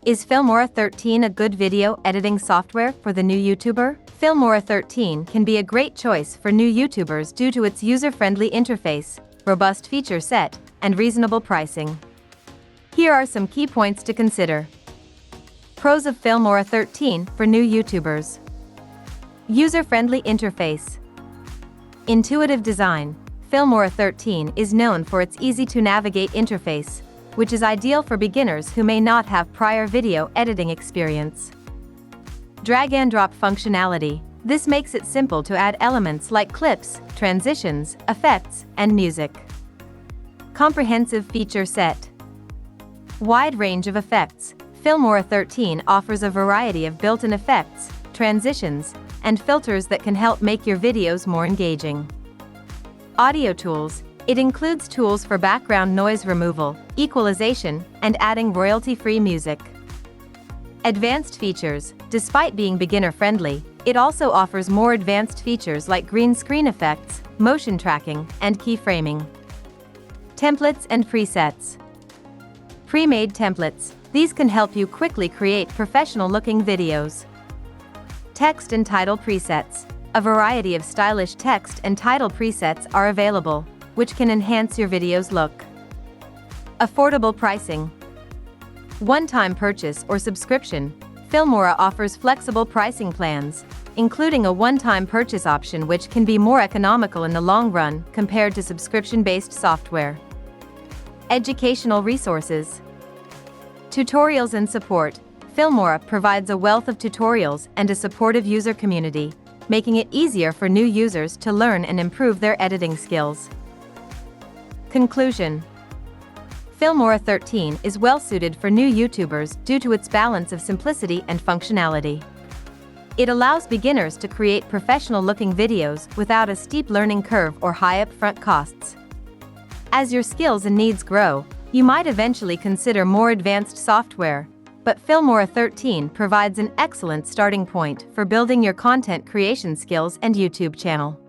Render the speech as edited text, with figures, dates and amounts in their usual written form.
Is Filmora 13 a good video editing software for the new YouTuber? Filmora 13 can be a great choice for new YouTubers due to its user-friendly interface, robust feature set, and reasonable pricing. Here are some key points to consider. Pros of Filmora 13 for new YouTubers. User-friendly interface. Intuitive design. Filmora 13 is known for its easy-to-navigate interface, which is ideal for beginners who may not have prior video editing experience. Drag-and-drop functionality. This makes it simple to add elements like clips, transitions, effects, and music. Comprehensive feature set. Wide range of effects. Filmora 13 offers a variety of built-in effects, transitions, and filters that can help make your videos more engaging. Audio tools. It includes tools for background noise removal, equalization, and adding royalty-free music. Advanced features. Despite being beginner-friendly, it also offers more advanced features like green screen effects, motion tracking, and keyframing. Templates and presets. Pre-made templates. These can help you quickly create professional-looking videos. Text and title presets. A variety of stylish text and title presets are available, which can enhance your video's look. Affordable pricing. One-time purchase or subscription. Filmora offers flexible pricing plans, including a one-time purchase option which can be more economical in the long run compared to subscription-based software. Educational resources. Tutorials and support. Filmora provides a wealth of tutorials and a supportive user community, making it easier for new users to learn and improve their editing skills. Conclusion. Filmora 13 is well-suited for new YouTubers due to its balance of simplicity and functionality. It allows beginners to create professional-looking videos without a steep learning curve or high upfront costs. As your skills and needs grow, you might eventually consider more advanced software, but Filmora 13 provides an excellent starting point for building your content creation skills and YouTube channel.